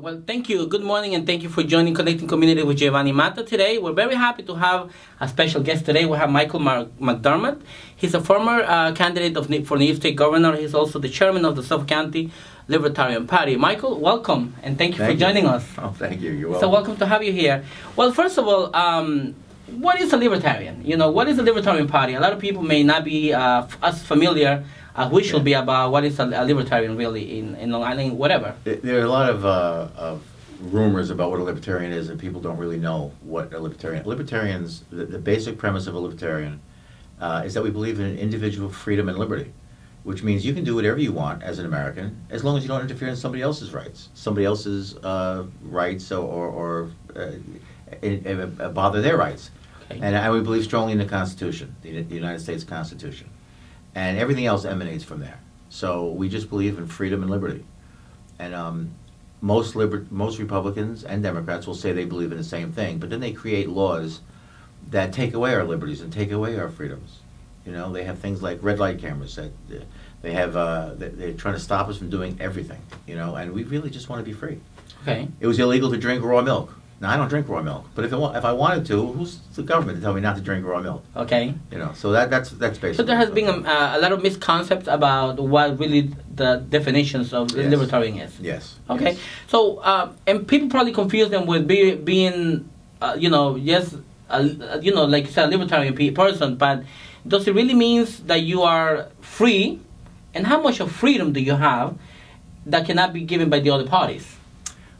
Well, thank you. Good morning, and thank you for joining Connecting Community with Giovanni Mata today. We're very happy to have a special guest today. We have Michael McDermott. He's a former candidate for New York State Governor. He's also the chairman of the Suffolk County Libertarian Party. Michael, welcome, and thank you for joining us. Oh, thank you. You're welcome. So welcome to have you here. Well, first of all, what is a libertarian? You know, what is the Libertarian Party? A lot of people may not be as familiar as we should be about what is a libertarian really in Long Island, whatever. There are a lot of rumors about what a libertarian is, and people don't really know what a libertarian. Libertarians, the basic premise of a libertarian is that we believe in individual freedom and liberty, which means you can do whatever you want as an American as long as you don't interfere in somebody else's rights, or bother their rights. Okay. And we believe strongly in the Constitution, the United States Constitution. And everything else emanates from there. So we just believe in freedom and liberty. And most Republicans and Democrats will say they believe in the same thing, but then they create laws that take away our liberties and take away our freedoms. You know, they have things like red light cameras that they have. They're trying to stop us from doing everything. You know, and we really just want to be free. Okay. It was illegal to drink raw milk. Now, I don't drink raw milk, but if I wanted to, who's the government to tell me not to drink raw milk? Okay. You know, so that's basically. So there has been a lot of misconceptions about what really the definitions of libertarian is. Yes. Okay. Yes. So and people probably confuse them with being, like you said, a libertarian person, but does it really means that you are free, and how much of freedom do you have that cannot be given by the other parties?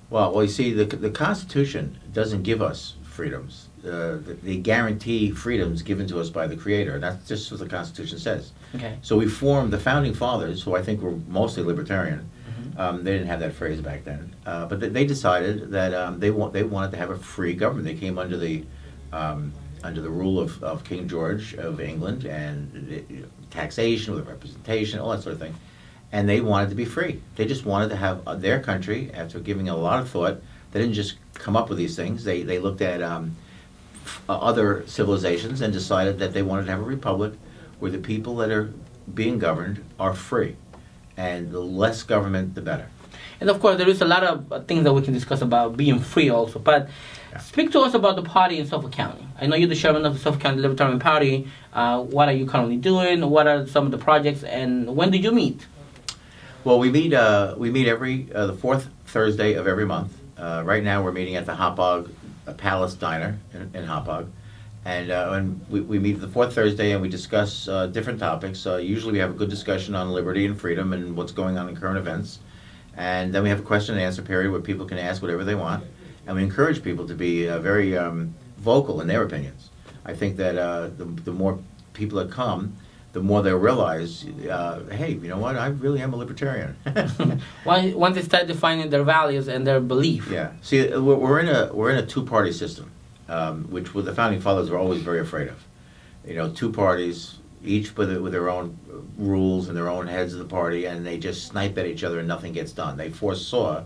Well, you see, the Constitution doesn't give us freedoms. They guarantee freedoms given to us by the Creator. That's just what the Constitution says. Okay. So we formed the Founding Fathers, who I think were mostly libertarian. Mm-hmm. They didn't have that phrase back then, but they decided that they wanted to have a free government. They came under the rule of King George of England, and taxation with representation, all that sort of thing. And they wanted to be free. They just wanted to have their country, after giving a lot of thought. They didn't just come up with these things. They looked at other civilizations and decided that they wanted to have a republic where the people that are being governed are free. And the less government, the better. And of course, there is a lot of things that we can discuss about being free also. But speak to us about the party in Suffolk County. I know you're the chairman of the Suffolk County Libertarian Party. What are you currently doing? What are some of the projects? And when did you meet? Well, we meet every the fourth Thursday of every month. Right now, we're meeting at the Hopog Palace Diner in Hopog, and we meet the fourth Thursday and we discuss different topics. Usually, we have a good discussion on liberty and freedom and what's going on in current events, and then we have a question and answer period where people can ask whatever they want, and we encourage people to be very vocal in their opinions. I think that the more people that come, the more they'll realize, hey, you know what? I really am a libertarian. Once they start defining their values and their belief. Yeah. See, we're in a two-party system, which the Founding Fathers were always very afraid of. You know, two parties, each with their own rules and their own heads of the party, and they just snipe at each other and nothing gets done. They foresaw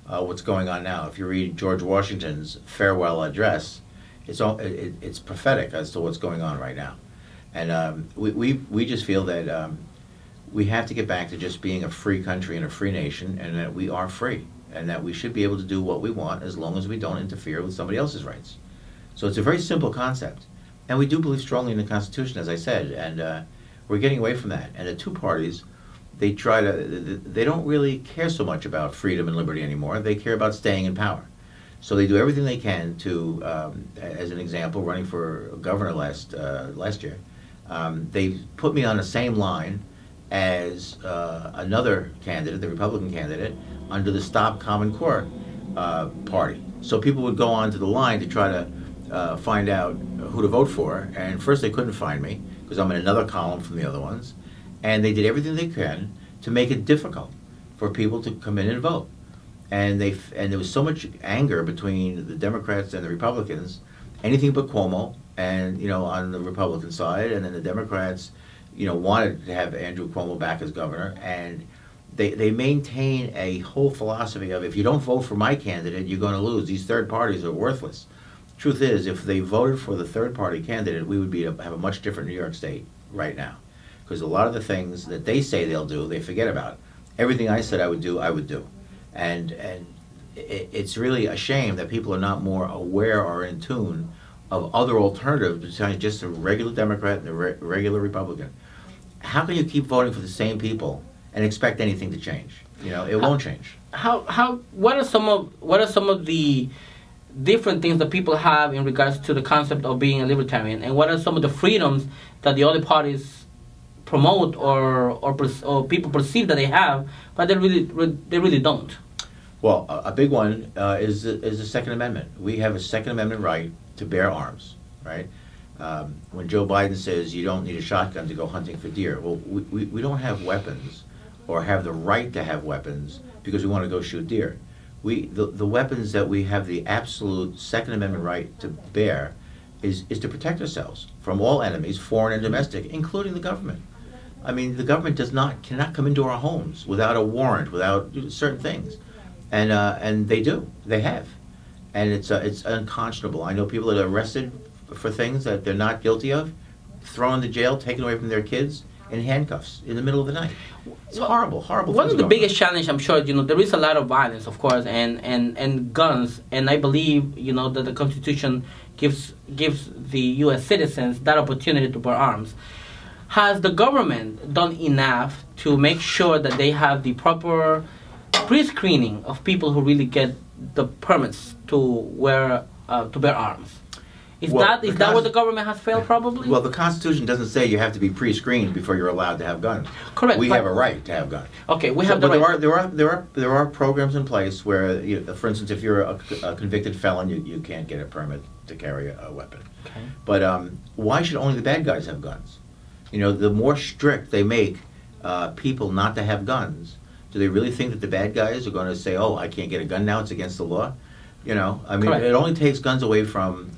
what's going on now. If you read George Washington's farewell address, it's prophetic as to what's going on right now. And we just feel that we have to get back to just being a free country and a free nation, and that we are free, and that we should be able to do what we want as long as we don't interfere with somebody else's rights. So it's a very simple concept. And we do believe strongly in the Constitution, as I said, and we're getting away from that. And the two parties, they don't really care so much about freedom and liberty anymore. They care about staying in power. So they do everything they can to, as an example, running for governor last year, they put me on the same line as another candidate, the Republican candidate, under the Stop Common Core party. So people would go onto the line to try to find out who to vote for, and first they couldn't find me because I'm in another column from the other ones, and they did everything they can to make it difficult for people to come in and vote. And there was so much anger between the Democrats and the Republicans, anything but Cuomo, and on the Republican side, and then the Democrats, wanted to have Andrew Cuomo back as governor, and they maintain a whole philosophy of, if you don't vote for my candidate, you're going to lose. These third parties are worthless. Truth is, if they voted for the third party candidate, we would have a much different New York State right now, because a lot of the things that they say they'll do, they forget about. Everything I said I would do, and it's really a shame that people are not more aware or in tune of other alternatives besides just a regular Democrat and a regular Republican. How can you keep voting for the same people and expect anything to change? You know, it won't change. What are some of the different things that people have in regards to the concept of being a libertarian, and what are some of the freedoms that the other parties promote or people perceive that they have, but they really don't? Well, a big one is the Second Amendment. We have a Second Amendment right to bear arms, right? When Joe Biden says you don't need a shotgun to go hunting for deer, well, we don't have weapons or have the right to have weapons because we want to go shoot deer. The weapons that we have the absolute Second Amendment right to bear is to protect ourselves from all enemies, foreign and domestic, including the government. I mean, the government cannot come into our homes without a warrant, without certain things, and they do, they have, and it's unconscionable. I know people that are arrested for things that they're not guilty of, thrown into jail, taken away from their kids in handcuffs in the middle of the night. It's horrible. One of the biggest challenge, I'm sure, there is a lot of violence, of course, and guns, and I believe, that the Constitution gives the U.S. citizens that opportunity to bear arms. Has the government done enough to make sure that they have the proper pre-screening of people who really get the permits to bear arms? Is that where the government has failed, probably? Well, the Constitution doesn't say you have to be pre-screened before you're allowed to have guns. Correct. We have a right to have guns. Okay, we have the right. There are programs in place where, for instance, if you're a convicted felon, you can't get a permit to carry a weapon. Okay. But why should only the bad guys have guns? The more strict they make people not to have guns, do they really think that the bad guys are going to say, "Oh, I can't get a gun now; it's against the law"? I mean, Correct. It only takes guns away from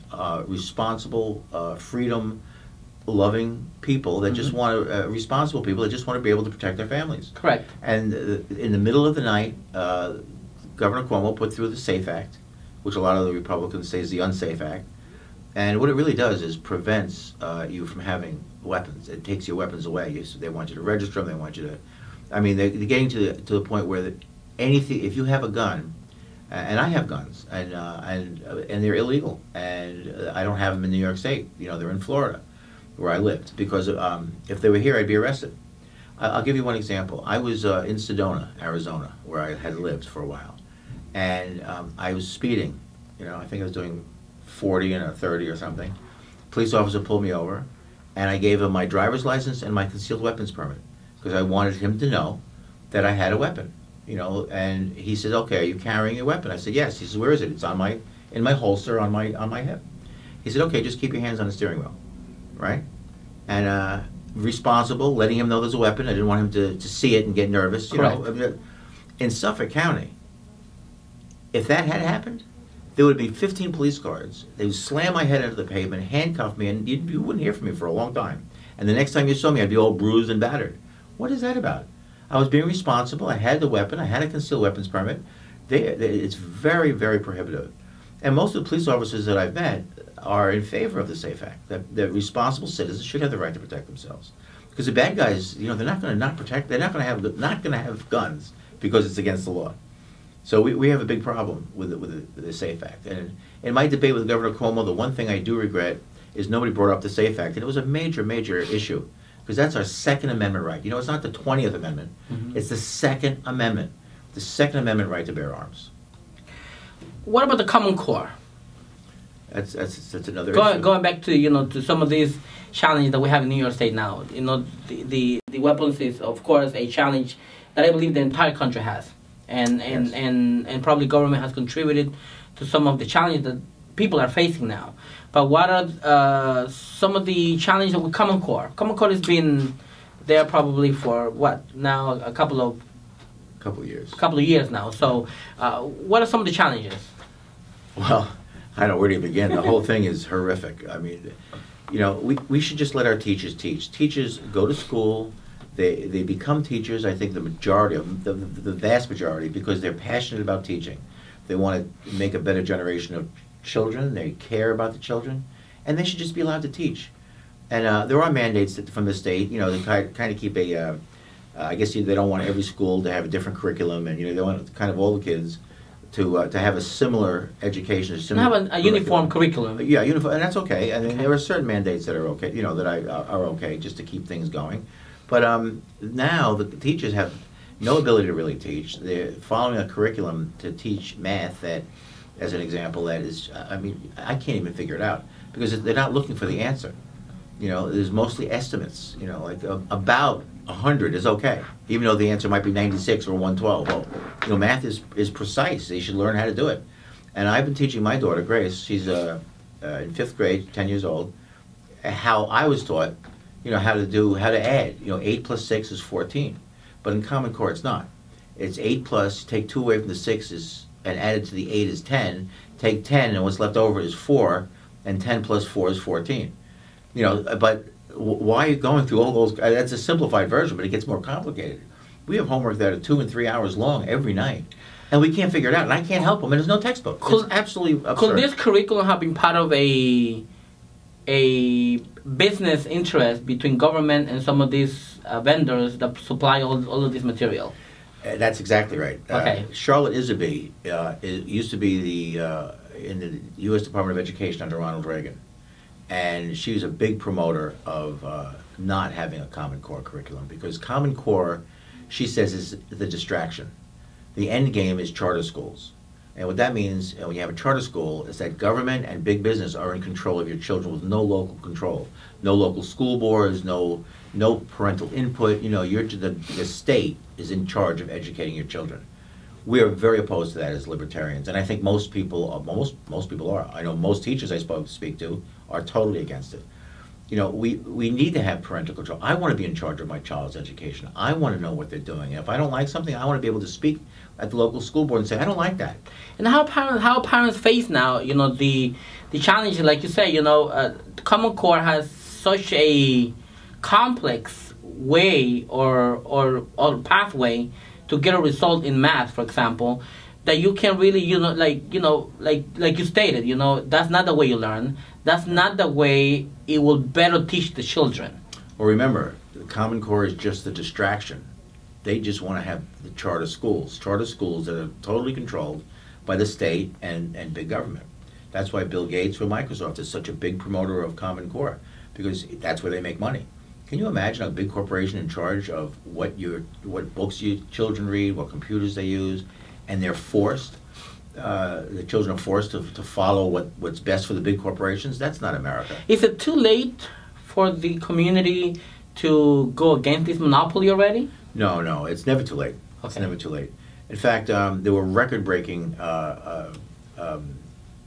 responsible, freedom-loving people that just want to, responsible people that just want to be able to protect their families. Correct. And in the middle of the night, Governor Cuomo put through the SAFE Act, which a lot of the Republicans say is the unsafe act. And what it really does is prevents you from having weapons. It takes your weapons away. They want you to register them. They want you to. I mean, they're getting to the point where anything. If you have a gun. And I have guns, and they're illegal, and I don't have them in New York State. They're in Florida, where I lived, because if they were here, I'd be arrested. I'll give you one example. I was in Sedona, Arizona, where I had lived for a while, and I was speeding. I think I was doing 40 and a 30 or something. Police officer pulled me over, and I gave him my driver's license and my concealed weapons permit, because I wanted him to know that I had a weapon. And he said, "Okay, are you carrying a weapon?" I said, "Yes." He says, "Where is it?" "It's in my holster on my hip." He said, "Okay, just keep your hands on the steering wheel," right? And responsible, letting him know there's a weapon. I didn't want him to see it and get nervous. In Suffolk County, if that had happened, there would be 15 police cars. They would slam my head into the pavement, handcuff me, and you wouldn't hear from me for a long time. And the next time you saw me, I'd be all bruised and battered. What is that about? I was being responsible. I had the weapon. I had a concealed weapons permit. It's very, very prohibitive. And most of the police officers that I've met are in favor of the SAFE Act, that responsible citizens should have the right to protect themselves. Because the bad guys, they're not going to not protect. They're not going to have guns because it's against the law. So we have a big problem with the SAFE Act. And in my debate with Governor Cuomo, the one thing I do regret is nobody brought up the SAFE Act, and it was a major, major issue. Because that's our Second Amendment right. It's not the 20th Amendment. It's the Second Amendment. The Second Amendment right to bear arms. What about the Common Core? That's another issue. Going back to to some of these challenges that we have in New York State now. The weapons is, of course, a challenge that I believe the entire country has, and probably government has contributed to some of the challenges that people are facing now. But what are some of the challenges with Common Core? Common Core has been there probably for what now, a couple of years now. So what are some of the challenges? Well, I don't know where to begin. The whole thing is horrific. I mean, we should just let our teachers teach. Teachers go to school. They become teachers. I think the majority of them, the vast majority, because they're passionate about teaching. They want to make a better generation of children. They care about the children, and they should just be allowed to teach. And there are mandates from the state, to kind of keep I guess they don't want every school to have a different curriculum, and they want kind of all the kids to have a similar education, have a uniform curriculum. Yeah, uniform, and that's okay. I mean, there are certain mandates that are okay, that are okay just to keep things going. But now the teachers have no ability to really teach. They're following a curriculum to teach math that, as an example, that is, I can't even figure it out because they're not looking for the answer. There's mostly estimates. Like about 100 is okay, even though the answer might be 96 or 112. Well, math is precise. They should learn how to do it. And I've been teaching my daughter, Grace, she's in 5th grade, 10 years old, how I was taught, how to add. 8 plus 6 is 14. But in Common Core, it's not. It's 8 plus, take 2 away from the 6 and add it to the 8 is 10. Take 10, and what's left over is 4, and 10 plus 4 is 14. But why are you going through all those? That's a simplified version, but it gets more complicated. We have homework that are 2 and 3 hours long every night, and we can't figure it out, and I can't help them, and there's no textbook. It's absolutely absurd. Could this curriculum have been part of a business interest between government and some of these vendors that supply all of this material? That's exactly right. Okay. Charlotte Isabey used to be in the U.S. Department of Education under Ronald Reagan. And she was a big promoter of not having a Common Core curriculum because Common Core, she says, is the distraction. The end game is charter schools. And what that means when you have a charter school is that government and big business are in control of your children with no local control. No local school boards, no parental input. The state is in charge of educating your children. We are very opposed to that as libertarians, and I think most people are. I know most teachers I speak to are totally against it. We need to have parental control. I want to be in charge of my child's education. I want to know what they're doing. If I don't like something, I want to be able to speak at the local school board and say, I don't like that. And how parents face now, the challenge, like you say, Common Core has such a complex way or pathway to get a result in math, for example, that you can really, like you stated, that's not the way you learn. That's not the way it will better teach the children. Well, remember, the Common Core is just the distraction. They just want to have the charter schools that are totally controlled by the state and big government. That's why Bill Gates with Microsoft is such a big promoter of Common Core, because that's where they make money. Can you imagine a big corporation in charge of what books your children read, what computers they use, and they're forced, the children are forced to follow what's best for the big corporations? That's not America. Is it too late for the community to go against this monopoly already? No, it's never too late. Okay. It's never too late. In fact, there were record-breaking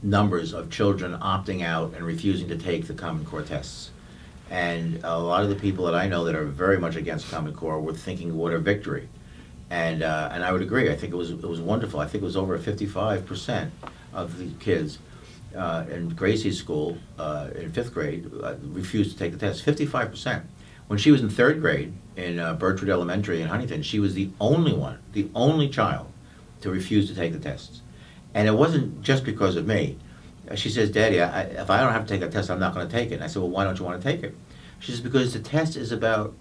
numbers of children opting out and refusing to take the Common Core tests. And a lot of the people that I know that are very much against Common Core were thinking, what a victory. And I would agree. I think it was wonderful. I think it was over 55% of the kids in Gracie's school in 5th grade refused to take the test. 55%. When she was in 3rd grade in Birchwood Elementary in Huntington, she was the only child to refuse to take the tests. And it wasn't just because of me. She says, Daddy, if I don't have to take a test, I'm not going to take it. And I said, well, why don't you want to take it? She says, because the test is about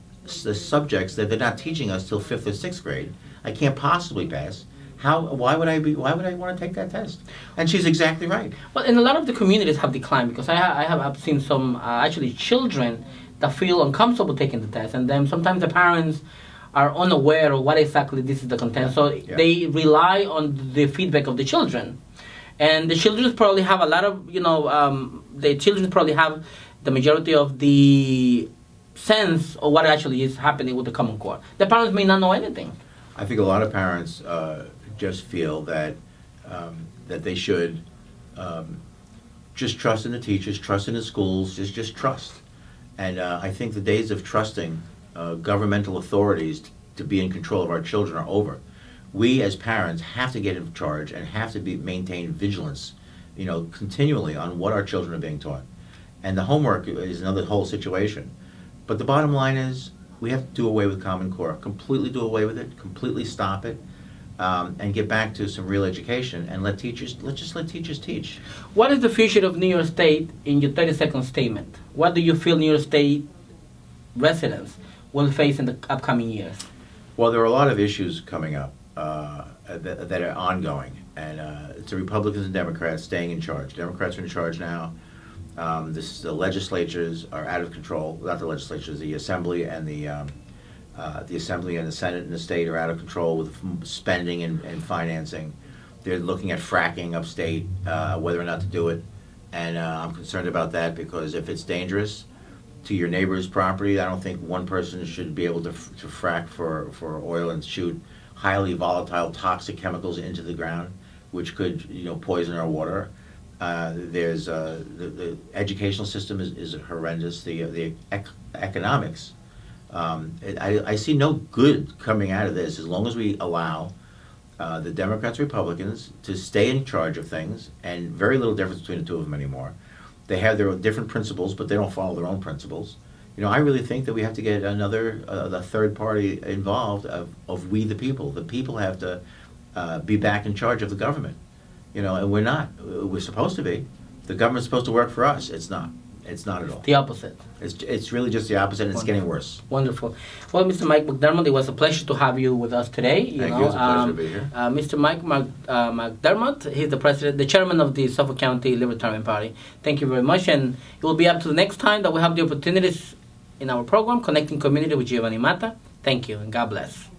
the subjects that they're not teaching us till 5th or 6th grade. I can't possibly pass. Why would I want to take that test? And she's exactly right. Well, and a lot of the communities have declined, because I've seen some actually children that feel uncomfortable taking the test, and then sometimes the parents are unaware of what exactly this is the content, so they rely on the feedback of the children. And the children probably have a lot of, the children probably have the majority of the sense of what actually is happening with the Common Core. The parents may not know anything. I think a lot of parents just feel that that they should just trust in the teachers, trust in the schools, just trust. And I think the days of trusting governmental authorities to be in control of our children are over. We as parents have to get in charge and have to maintain vigilance, continually on what our children are being taught. And the homework is another whole situation. But the bottom line is we have to do away with Common Core, completely do away with it, completely stop it, and get back to some real education and let's just let teachers teach. What is the future of New York State in your 32nd statement? What do you feel New York State residents will face in the upcoming years? Well, there are a lot of issues coming up. that are ongoing, and it's the Republicans and Democrats staying in charge. Democrats are in charge now. The legislatures are out of control. Not the legislatures, the Assembly and the Assembly and the Senate and the state are out of control with spending and financing. They're looking at fracking upstate, whether or not to do it, and I'm concerned about that because if it's dangerous to your neighbor's property, I don't think one person should be able to frack for oil and shoot highly volatile, toxic chemicals into the ground, which could poison our water. There's the educational system is horrendous. The economics. I see no good coming out of this as long as we allow the Democrats, Republicans to stay in charge of things, and very little difference between the two of them anymore. They have their different principles, but they don't follow their own principles. I really think that we have to get the third party involved of we the people. The people have to be back in charge of the government. And we're not. We're supposed to be. The government's supposed to work for us. It's not. It's not at all. The opposite. It's really just the opposite, and it's getting worse. Wonderful. Well, Mr. Mike McDermott, it was a pleasure to have you with us today. Thank you. It's a pleasure to be here. Mr. Mike McDermott, he's the chairman of the Suffolk County Libertarian Party. Thank you very much, and it will be up to the next time that we have the opportunities in our program, Connecting Community with Giovanni Mata. Thank you, and God bless.